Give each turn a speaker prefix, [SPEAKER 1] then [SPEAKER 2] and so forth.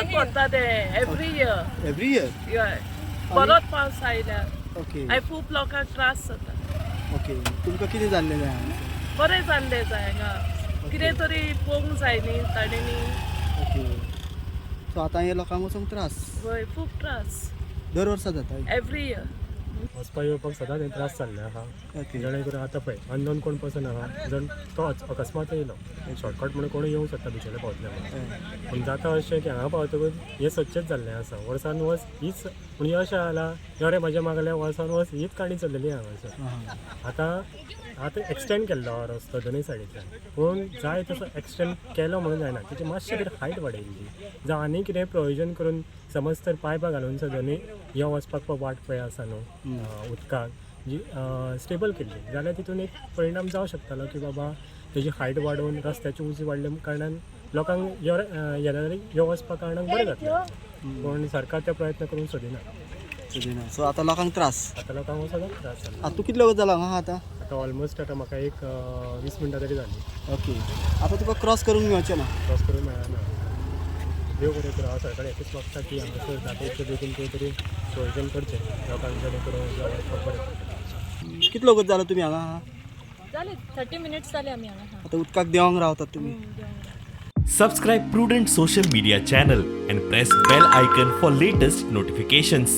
[SPEAKER 1] उदक पडटा ते एवरी इयर.
[SPEAKER 2] Every year.
[SPEAKER 1] हय परत पावस आयल्यार
[SPEAKER 2] ओके
[SPEAKER 1] आनी खूब लोकांक त्रास जाता.
[SPEAKER 2] ओके तुमकां कितें जाल्लें जाय
[SPEAKER 1] बरें जाल्लें जाय हांगा कितें तरी पळोवंक जाय न्ही ताणेंनी.
[SPEAKER 2] ओके सो आतां हे लोकांक वचूंक त्रास
[SPEAKER 1] हय खूब त्रास
[SPEAKER 2] दर वर्सा जाता
[SPEAKER 1] एवरी इयर.
[SPEAKER 3] वचपाक येवपाक सदांच त्रास जाल्ले आहा.
[SPEAKER 2] ओके
[SPEAKER 3] जेणे करून आतां पळय अननोन कोण पर्सन आहा जण तो अकस्मात येयलो शॉर्टकट म्हणून कोणूय येवंक शकता बिचोले पावतले म्हणून. पूण जाता अशें की हांगा पावतकूच हें सदचेंच जाल्लें आसा. वर्सान वर्स हीच पूण अशें जाला रे म्हाज्या मागल्या वर्सान वर्स हीच काणी चल्लेली हांगासर. आतां एक्सटेंड केल्लो हो रस्तो दोनूय सायडींतल्यान पूण जाय तसो एक्सटेंड केलो म्हणून जायना तेची मातशी कितें हायट वाडयल्ली जावं आनी कितें प्रोविजन करून समज तर पायपां घालून सगळ्यांनी यो वचपाक वाट पळय आसा न्हू उदकाक जी स्टेबल केल्ली जाल्यार तितून एक परिणाम जावं शकतालो की बाबा तेजी हायट वाडोवन रस्त्याची उंची वाडल्या कारणान लोकांक येरादारीक यो वचपा कारणाक बरें जातलें. पूण सरकार ते प्रयत्न करूंक सोदिना.
[SPEAKER 2] सो आतां लोकांक त्रास.
[SPEAKER 3] आतां लोकांक सगळ्यांक त्रास जाता.
[SPEAKER 2] आतां तूं कितले वगत जाला हांगा आतां
[SPEAKER 3] आतां ऑलमोस्ट आतां म्हाका एक 20 मिनटां तरी जाली.
[SPEAKER 2] ओके आतां तुका क्रॉस करूंक मेळचें ना.
[SPEAKER 3] क्रॉस करूंक मेळना. देव बरें करूं हांव सरकार एकूच मागता की हांगासर जाता इतले बेगीन खंय तरी प्रोविजन करचें लोकांक जेणे करून वचपाक बरें पडटा.
[SPEAKER 2] कितले वगत जाला तुमी हांगा
[SPEAKER 4] जाले 30 मिनिट्स जाले आमी हांगा.
[SPEAKER 2] आतां उदकाक देवंक रावतात तुमी.
[SPEAKER 5] Subscribe Prudent social media channel and press bell icon for latest notifications.